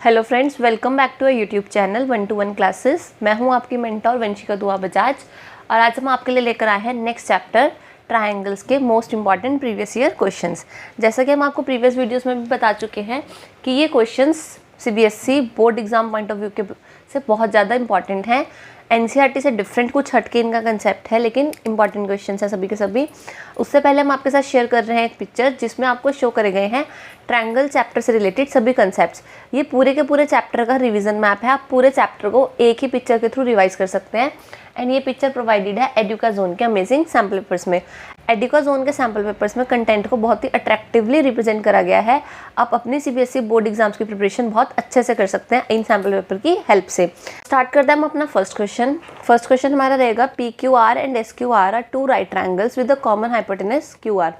Hello friends, welcome back to a YouTube channel 1-to-1 classes. मैं हूं आपकी mentor Vanshika दुआ बजाज और आज हम आपके लिए लेकर आए हैं नेक्स्ट चैप्टर ट्रायंगल्स के most important previous year questions. जैसा कि हम आपको प्रीवियस वीडियोस में भी बता चुके हैं कि ये questions CBSE board exam point of view के से बहुत ज़्यादा इंपॉर्टेंट हैं। एनसीईआरटी से डिफरेंट कुछ हटके इनका कंसेप्ट है, लेकिन इंपॉर्टेंट क्वेश्चंस हैं सभी के सभी। उससे पहले हम आपके साथ शेयर कर रहे हैं एक पिक्चर जिसमें आपको शो करे गए हैं ट्रायंगल चैप्टर से रिलेटेड सभी कंसेप्ट्स। ये पूरे के पूरे चैप्टर का रिवीजन मैप है। आप पूरे चैप्टर को एक ही पिक्चर के थ्रू रिवाइज कर सकते हैं। एंड ये पिक्चर प्रोवाइडेड है एडुकाजोन के अमेजिंग सैम्पल पेपर्स में। एडुकाजोन के सैम्पल पेपर्स में कंटेंट को बहुत ही अट्रैक्टिवली रिप्रेजेंट करा गया है। आप अपनी सीबीएसई बोर्ड एग्जाम्स की प्रिपरेशन बहुत अच्छे से कर सकते हैं इन सैम्पल पेपर की हेल्प से। स्टार्ट करते हैं हम अपना फर्स्ट क्वेश्चन हमारा रहेगा PQR and SQR are two right triangles with a common hypotenuse QR।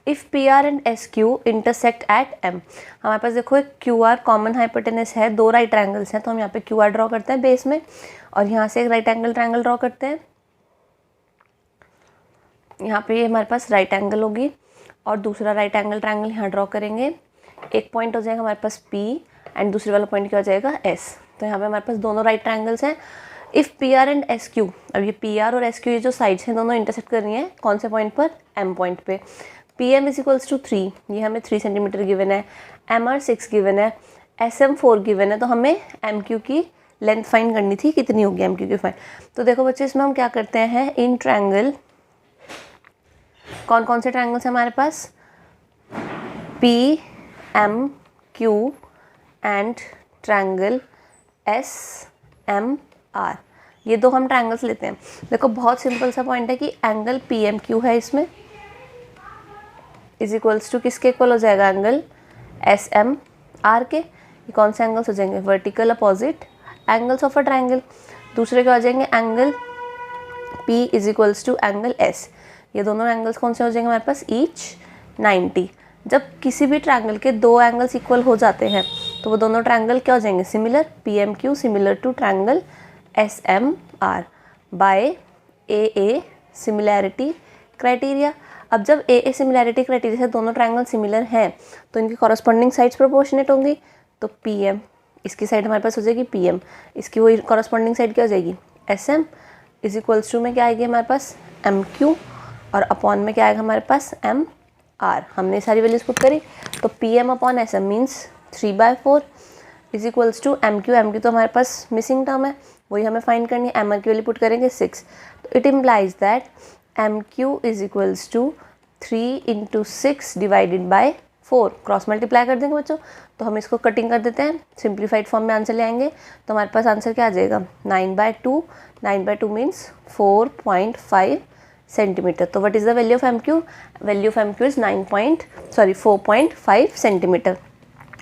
If PR and SQ intersect at M। हमारे पास देखो एक QR कॉमन हाइपोटेनस है, दो राइट ट्रायंगल्स हैं, तो हम यहाँ पे QR ड्रॉ करते हैं बेस में और यहाँ से एक राइट एंगल ट्रायंगल ड्रॉ करते हैं। यहाँ पे ये हमारे पास राइट एंगल होगी और दूसरा राइट एंगल ट्रायंगल यहाँ ड्रॉ करेंगे। एक पॉइंट हो जाएगा हमारे पास P एंड दूसरे वाला पॉइंट क्या हो जाएगा S। तो यहाँ पे हमारे पास दोनों राइट ट्रायंगल्स हैं। इफ़ PR एंड SQ, अब ये PR और SQ ये जो साइड्स हैं दोनों इंटरसेक्ट कर रही हैं कौन से पॉइंट पर, M पॉइंट पे। PM इज इक्वल्स टू 3, ये हमें 3 सेंटीमीटर गिवन है। MR 6 गिवन है। SM 4 गिवन है। तो हमें MQ की लेंथ फाइंड करनी थी, कितनी होगी MQ की फाइंड। तो देखो बच्चे, इसमें हम क्या करते हैं, इन ट्रायंगल कौन कौन से ट्रायंगल्स हैं हमारे पास, PMQ एंड ट्रायंगल SMR, ये दो हम ट्रायंगल्स लेते हैं। देखो बहुत सिंपल सा पॉइंट है कि एंगल PMQ है इसमें इज इक्वल्स टू किसके इक्वल हो जाएगा, एंगल SMR के। ये कौन से एंगल्स हो जाएंगे, vertical opposite angles of a triangle. दूसरे क्या हो जाएंगे, angle P is equals to angle S। ये दोनों एंगल्स कौन से हो जाएंगे हमारे पास, ईच 90। जब किसी भी ट्रायंगल के दो एंगल्स इक्वल हो जाते हैं तो वो दोनों ट्रायंगल क्या हो जाएंगे, similar. PMQ similar to triangle SMR by AA similarity criteria. अब जब AA सिमिलैरिटी क्राइटेरिया से दोनों ट्रायंगल सिमिलर हैं तो इनकी कॉरस्पॉन्डिंग साइड्स प्रोपोर्शनेट होंगी। तो PM, इसकी साइड हमारे पास हो जाएगी PM, इसकी वही कॉरस्पॉन्डिंग साइड क्या हो जाएगी, SM इज इक्वल्स टू में क्या आएगी हमारे पास, MQ, और अपॉन में क्या आएगा हमारे पास, MR। हमने सारी वैल्यूज पुट करी तो PM upon SM means 3/4 is equals to MQ तो हमारे पास मिसिंग टर्म है, वही हमें फाइंड करनी है। MR की वैल्यू पुट करेंगे 6। तो it implies that MQ is equals to 3 × 6 divided by 4। Cross multiply कर देंगे बच्चों, तो हम इसको कटिंग कर देते हैं, सिंप्लीफाइड फॉर्म में आंसर ले आएंगे। तो हमारे पास आंसर क्या आ जाएगा, 9/2। 9/2 मीन्स 4.5 सेंटीमीटर। तो what is the value of MQ, value of MQ is 4.5 centimetre.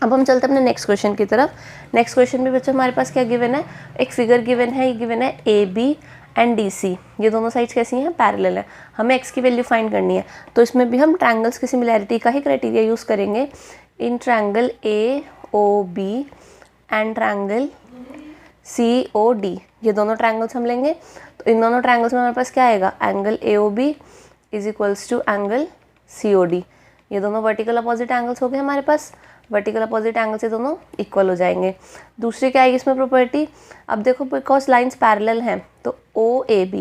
अब हम चलते हैं अपने नेक्स्ट क्वेश्चन की तरफ। नेक्स्ट क्वेश्चन में बच्चों हमारे पास क्या गिवन है, एक फिगर गिवन है, ये गिवन है AB एंड DC। ये दोनों साइड्स कैसी हैं, पैरेलल है। हमें x की वैल्यू फाइंड करनी है, तो इसमें भी हम ट्रायंगल्स की सिमिलैरिटी का ही क्राइटेरिया यूज़ करेंगे। इन triangle AOB and triangle COD, ये दोनों ट्रायंगल्स हम लेंगे। तो इन दोनों ट्रायंगल्स में हमारे पास क्या आएगा, angle AOB is equals to angle COD। ये दोनों वर्टिकल अपोजिट एंगल्स हो गए हमारे पास, वर्टिकल अपोजिट एंगल से दोनों इक्वल हो जाएंगे। दूसरी क्या आएगी इसमें प्रॉपर्टी, अब देखो बिकॉज लाइंस पैरेलल हैं तो OAB,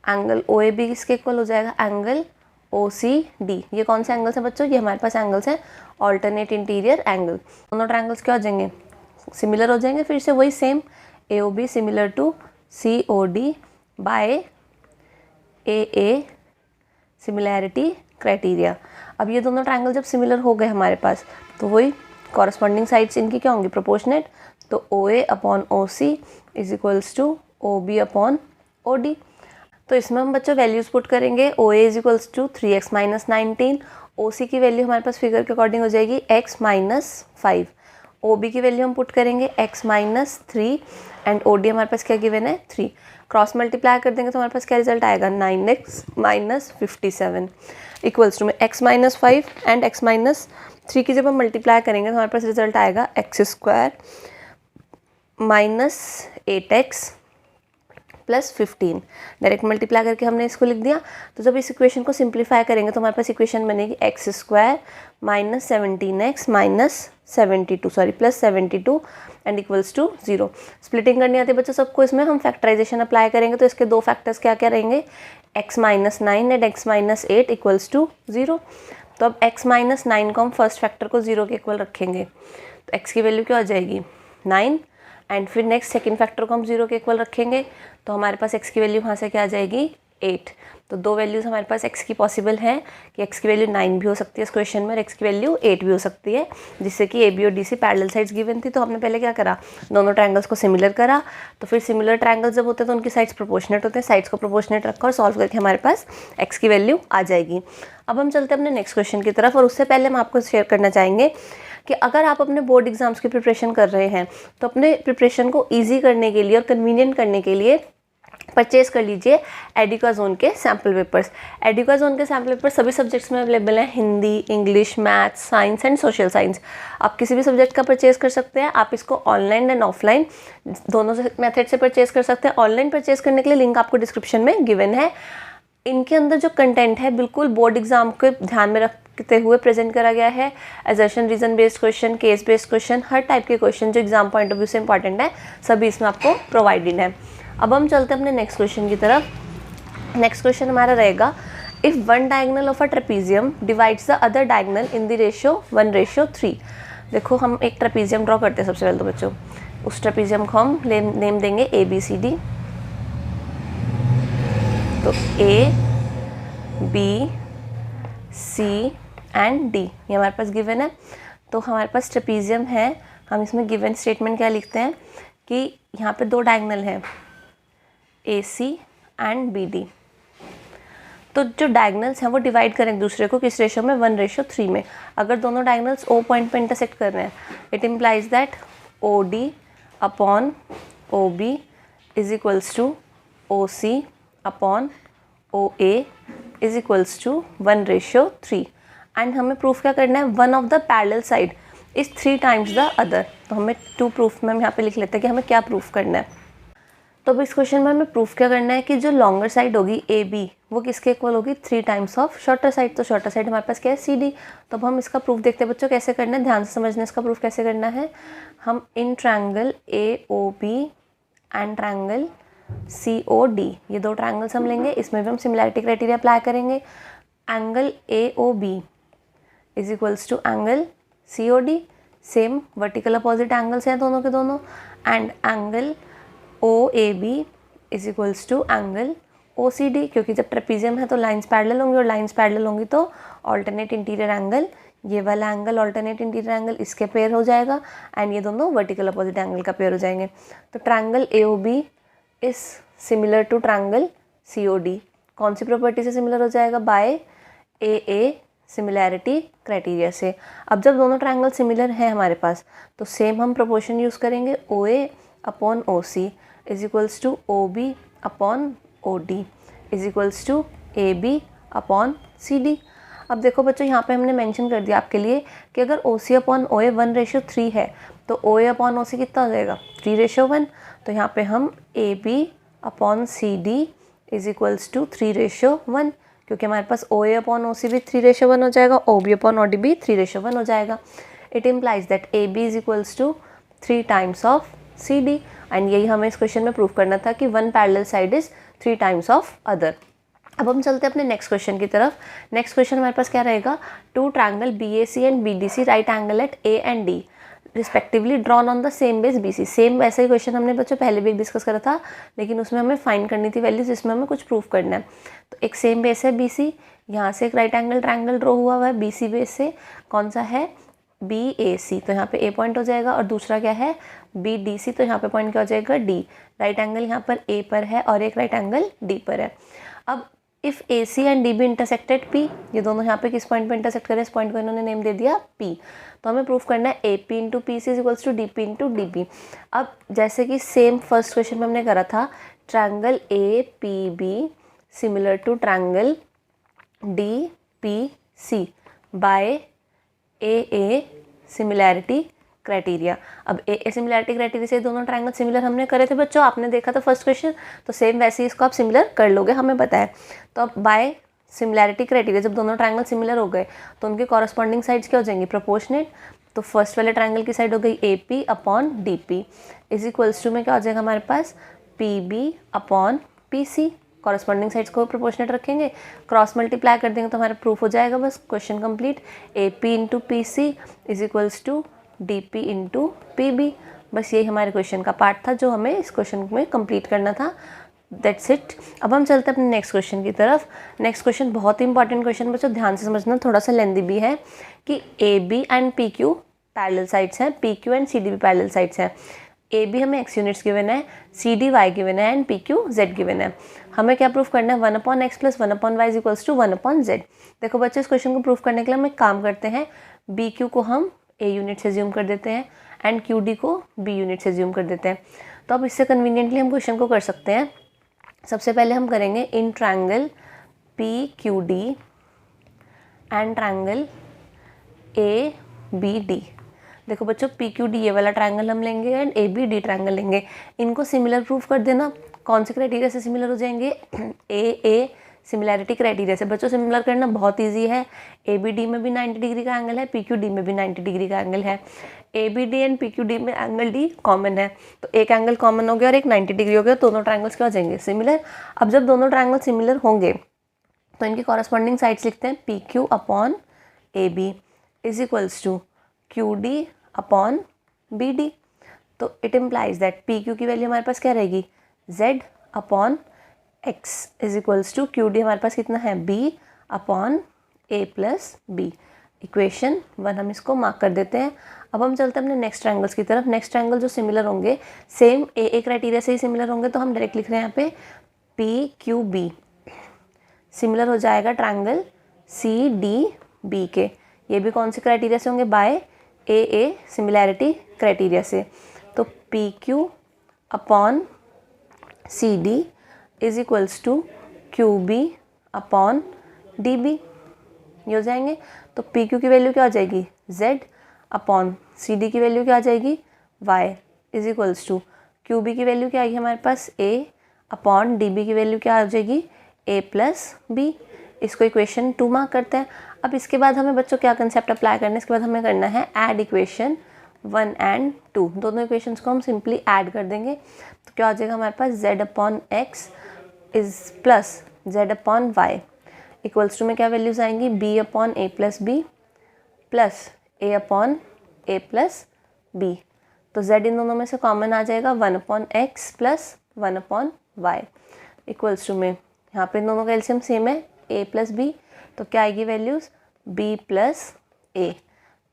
एंगल OAB किसके इक्वल हो जाएगा, एंगल OCD। ये कौन से एंगल्स हैं बच्चों, ये हमारे पास एंगल्स हैं ऑल्टरनेट इंटीरियर एंगल। दोनों ट्रायंगल्स क्या हो जाएंगे, सिमिलर हो जाएंगे। फिर से वही same, AOB similar to COD by AA similarity criteria. अब ये दोनों ट्रायंगल जब सिमिलर हो गए हमारे पास तो वही कॉरस्पॉन्डिंग साइड्स इनकी क्या होंगी, प्रोपोर्शनेट। तो OA upon OC is equals to OB upon OD। तो इसमें हम बच्चों वैल्यूज पुट करेंगे। OA is equals to 3x - 19। OC की वैल्यू हमारे पास फिगर के अकॉर्डिंग हो जाएगी x - 5। OB की वैल्यू हम पुट करेंगे x - 3 एंड OD हमारे पास क्या गिवन है, 3। क्रॉस मल्टीप्लाई कर देंगे तो हमारे पास क्या रिजल्ट आएगा, 9x - 57 इक्वल्स टू में x - 5 एंड x - 3 की जब हम मल्टीप्लाई करेंगे तो हमारे पास रिजल्ट आएगा x² - 8x plus 15, direct multiply करके हमने इसको लिख दिया। तो जब इस इक्वेशन को सिंप्लीफाई करेंगे तो हमारे पास इक्वेशन बनेगी x square minus 17x minus 72 sorry plus 72 and equals to 0। Splitting करनी आती है बच्चों सबको, इसमें हम फैक्टराइजेशन अप्लाई करेंगे तो इसके दो फैक्टर्स क्या क्या रहेंगे, x minus 9 and x minus 8 equals to 0। तो अब x माइनस 9 को हम फर्स्ट फैक्टर को 0 के इक्वल रखेंगे तो x की वैल्यू क्या हो जाएगी 9, एंड फिर नेक्स्ट सेकंड फैक्टर को हम 0 के इक्वल रखेंगे तो हमारे पास x की वैल्यू वहाँ से क्या आ जाएगी 8। तो दो वैल्यूज़ हमारे पास x की पॉसिबल है कि x की वैल्यू 9 भी हो सकती है इस क्वेश्चन में और x की वैल्यू 8 भी हो सकती है, जिससे कि AB और DC पैरेलल साइड्स गिवन थी। तो हमने पहले क्या करा, दोनों ट्रायंगल्स को सिमिलर करा। तो फिर सिमिलर ट्रायंगल्स जब होते हैं तो उनकी साइड्स प्रोपोर्शनेट होते हैं, साइड्स को प्रोपोर्शनेट रखा और सॉल्व करके हमारे पास x की वैल्यू आ जाएगी। अब हम चलते हैं अपने नेक्स्ट क्वेश्चन की तरफ, और उससे पहले हम आपको शेयर करना चाहेंगे कि अगर आप अपने बोर्ड एग्जाम्स की प्रिपरेशन कर रहे हैं तो अपने प्रिपरेशन को ईजी करने के लिए और कन्वीनियंट करने के लिए परचेज कर लीजिए एडुकाज़ोन के सैम्पल पेपर्स। एडुकाज़ोन के सैम्पल पेपर सभी सब्जेक्ट्स में अवेलेबल हैं, Hindi, English, maths, science and social science. आप किसी भी सब्जेक्ट का परचेज कर सकते हैं। आप इसको ऑनलाइन एंड ऑफलाइन दोनों मेथड से परचेज कर सकते हैं। ऑनलाइन परचेज करने के लिए लिंक आपको डिस्क्रिप्शन में गिवन है। इनके अंदर जो कंटेंट है बिल्कुल बोर्ड एग्जाम को ध्यान में रखते हुए प्रेजेंट करा गया है। Assertion reason based question, case based question, हर टाइप के क्वेश्चन जो एग्जाम पॉइंट ऑफ व्यू से इंपॉर्टेंट है सभी इसमें आपको प्रोवाइडेड है। अब हम चलते हैं अपने नेक्स्ट क्वेश्चन की तरफ। नेक्स्ट क्वेश्चन हमारा रहेगा, if one diagonal of a trapezium divides the other diagonal in the ratio 1:3। देखो हम एक ट्रेपीजियम ड्रॉ करते हैं सबसे पहले तो बच्चों, उस ट्रेपीजियम को हम नेम देंगे ABCD। तो A, B, C and D ये हमारे पास गिवन है। तो हमारे पास ट्रेपीजियम है, हम इसमें गिवन स्टेटमेंट क्या लिखते हैं कि यहाँ पे दो डायगोनल हैं AC एंड BD। तो जो डायगोनल्स हैं वो डिवाइड करें एक दूसरे को किस रेशो में, 1:3 में। अगर दोनों डायगोनल्स O पॉइंट पे इंटरसेक्ट कर रहे हैं, it implies that OD upon OB is equals to OC upon OA is equals to 1:3। And हमें प्रूफ क्या करना है, one of the parallel side is 3 times the other. तो हमें टू प्रूफ में हम यहाँ पे लिख लेते हैं कि हमें क्या प्रूफ करना है। तो अब इस क्वेश्चन में हमें प्रूफ क्या करना है कि जो लॉन्गर साइड होगी AB वो किसके इक्वल होगी, 3 टाइम्स ऑफ शॉर्टर साइड। तो शॉर्टर साइड हमारे पास क्या है CD। तो अब हम इसका प्रूफ देखते हैं बच्चों कैसे करना है, ध्यान से समझना इसका प्रूफ कैसे करना है। हम इन triangle AOB and triangle COD ये दो ट्रायंगल्स हम लेंगे, इसमें भी हम सिमिलैरिटी क्राइटेरिया अप्लाई करेंगे। Angle AOB is equals to angle COD, same vertical opposite angles हैं दोनों के दोनों। And angle OAB is equals to angle OCD, क्योंकि जब ट्रेपीजियम है तो लाइंस पैरेलल होंगी और लाइंस पैरेलल होंगी तो ऑल्टरनेट इंटीरियर एंगल, ये वाला एंगल ऑल्टरनेट इंटीरियर एंगल इसके पेयर हो जाएगा एंड ये दोनों वर्टिकल अपोजिट एंगल का पेयर हो जाएंगे। तो triangle AOB is similar to triangle COD। कौन सी प्रॉपर्टी से सिमिलर हो जाएगा, बाय AA सिमिलैरिटी क्राइटेरिया से। अब जब दोनों ट्रायंगल सिमिलर हैं हमारे पास तो सेम हम प्रोपोर्शन यूज़ करेंगे, OA upon OC is equals to OB upon OD is equals to AB upon CD। अब देखो बच्चों यहाँ पे हमने मेंशन कर दिया आपके लिए कि अगर OC अपॉन OA 1:3 है तो OA अपॉन OC कितना हो जाएगा, 3:1। तो यहाँ पे हम AB upon CD is equals to 3:1, क्योंकि हमारे पास OA अपॉन OC भी 3:1 हो जाएगा, OB अपॉन OD भी 3:1 हो जाएगा। It implies that AB is equals to 3 times of CD। And यही हमें इस क्वेश्चन में प्रूव करना था कि one parallel side is 3 times of other. अब हम चलते हैं अपने नेक्स्ट क्वेश्चन की तरफ। नेक्स्ट क्वेश्चन हमारे पास क्या रहेगा, 2 triangle BAC and BDC right angle at A and D respectively drawn on the same base BC। Same वैसा ही क्वेश्चन हमने बच्चों पहले भी डिस्कस करा था, लेकिन उसमें हमें फाइंड करनी थी वैल्यूज, जिसमें हमें कुछ प्रूफ करना है। तो एक सेम बेस है BC, यहाँ से एक राइट एंगल ट्रायंगल ड्रॉ हुआ हुआ है BC बेस से, कौन सा है BAC। तो यहाँ पे A पॉइंट हो जाएगा और दूसरा क्या है BDC। तो यहाँ पे पॉइंट क्या हो जाएगा D। राइट एंगल यहाँ पर A पर है और एक राइट एंगल D पर है। अब if AC and DB intersected P, ये दोनों यहाँ पे किस पॉइंट पे इंटरसेक्ट करें, इस पॉइंट को इन्होंने नेम दे दिया P। तो हमें प्रूफ करना है AP into PC is equals to DP into DB। अब जैसे कि सेम फर्स्ट क्वेश्चन में हमने करा था, triangle APB similar to triangle DPC by AA similarity criteria. अब ए सिमिलैरिटी क्राइटेरिया से दोनों ट्रायंगल सिमिलर हमने करे थे बच्चों, आपने देखा था फर्स्ट क्वेश्चन, तो सेम वैसे ही इसको आप सिमिलर कर लोगे, हमें पता है। तो अब बाय सिमिलैरिटी क्राइटेरिया जब दोनों ट्रायंगल सिमिलर हो गए तो उनके कॉरस्पॉन्डिंग साइड्स क्या हो जाएंगी, प्रोपोर्शनेट। तो फर्स्ट वाले ट्रायंगल की साइड हो गई A P upon D P is equals to में क्या हो जाएगा हमारे पास, P B upon P C. Corresponding sides को प्रोपोर्शनेट रखेंगे, क्रॉस मल्टीप्लाई कर देंगे तो हमारा प्रूफ हो जाएगा, बस question complete. A P into P C is equals to D P into P B. बस यही हमारे क्वेश्चन का पार्ट था जो हमें इस क्वेश्चन में कंप्लीट करना था। That's it. अब हम चलते हैं अपने नेक्स्ट क्वेश्चन की तरफ। नेक्स्ट क्वेश्चन बहुत ही इंपॉर्टेंट क्वेश्चन बच्चों, ध्यान से समझना, थोड़ा सा लेंदी भी है, कि A B and P Q parallel sides हैं, P Q and C D भी पैरेलल साइड्स हैं। ए बी हमें एक्स यूनिट्स गिवन है, सी डी वाई गिवन है and P Q Z given है। हमें क्या प्रूफ करना है, 1/x plus 1/y is equals to 1/z। देखो बच्चे इस क्वेश्चन को प्रूफ करने के लिए हम एक काम करते हैं, बी क्यू को हम ए यूनिट से ज्यूम कर देते हैं एंड क्यू डी को बी यूनिट से ज्यूम कर देते हैं। तो अब इससे कन्वीनियंटली हम क्वेश्चन को कर सकते हैं। सबसे पहले हम करेंगे इन triangle P Q D and triangle A B D. देखो बच्चों पी क्यू डी ये वाला ट्रायंगल हम लेंगे and A B D triangle लेंगे, इनको सिमिलर प्रूफ कर देना। कौन से क्राइटेरिया से सिमिलर हो जाएंगे, ए सिमिलैरिटी क्राइटेरिया से। बच्चों सिमिलर करना बहुत इजी है, ए बी डी में भी 90 डिग्री का एंगल है, पी क्यू डी में भी 90 डिग्री का एंगल है। A B D and P Q D में एंगल डी कॉमन है, तो एक एंगल कॉमन हो गया और एक 90 डिग्री हो गया, दोनों ट्रायंगल्स क्या हो जाएंगे, सिमिलर। अब जब दोनों ट्रायंगल सिमिलर होंगे तो इनकी कॉरस्पॉन्डिंग साइड्स लिखते हैं, P Q upon A B is equals to Q D upon B D. तो it implies that P Q की वैल्यू हमारे पास क्या रहेगी, z अपॉन x is equals to Q D हमारे पास कितना है, b upon a plus B. Equation 1 हम इसको मार्क कर देते हैं। अब हम चलते हैं अपने नेक्स्ट ट्रायंगल्स की तरफ। नेक्स्ट ट्रायंगल जो सिमिलर होंगे सेम ए क्राइटेरिया से ही सिमिलर होंगे, तो हम डायरेक्ट लिख रहे हैं यहाँ पे पी क्यू बी सिमिलर हो जाएगा ट्रायंगल सी डी बी के। ये भी कौन से क्राइटेरिया से होंगे, बाय ए सिमिलैरिटी क्राइटेरिया से। तो P Q upon C D is equals to Q B upon D B, ये हो जाएंगे। तो पी क्यू की वैल्यू क्या हो जाएगी, z अपॉन सी डी की वैल्यू क्या आ जाएगी, y is equals to Q B की वैल्यू क्या आएगी हमारे पास, a अपॉन डी बी की वैल्यू क्या आ जाएगी, a प्लस बी। इसको इक्वेशन 2 मार्क करते हैं। अब इसके बाद हमें बच्चों क्या कंसेप्ट अप्लाई करना है, इसके बाद हमें करना है ऐड इक्वेशन 1 एंड 2। दोनों इक्वेशंस को हम सिंपली ऐड कर देंगे, तो क्या हो जाएगा हमारे पास, z upon x is plus z upon y equals to में क्या वैल्यूज आएंगी, b upon a plus b plus a upon a plus b. तो z इन दोनों में से कॉमन आ जाएगा, 1/x plus 1/y equals to में यहाँ पे इन दोनों का एलसीएम सेम है, a प्लस बी। तो क्या आएगी वैल्यूज़, b प्लस a।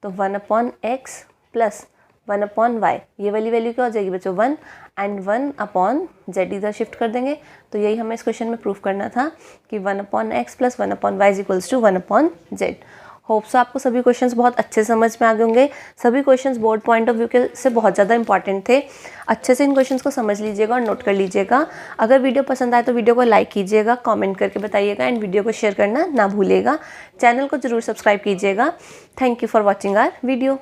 तो 1/x प्लस 1/y, ये वाली वैल्यू क्या हो जाएगी बच्चों, 1 एंड 1/z इधर शिफ्ट कर देंगे। तो यही हमें इस क्वेश्चन में प्रूफ करना था कि 1/x plus 1/y is equals to 1/z। Hopes आपको सभी क्वेश्चंस बहुत अच्छे समझ में आ गए होंगे। सभी questions board point of view के से बहुत ज़्यादा इंपॉर्टेंट थे। अच्छे से इन क्वेश्चंस को समझ लीजिएगा और नोट कर लीजिएगा। अगर वीडियो पसंद आए तो वीडियो को लाइक कीजिएगा, कमेंट करके बताइएगा एंड वीडियो को शेयर करना ना भूलिएगा। चैनल को जरूर सब्सक्राइब कीजिएगा। Thank you for watching our video.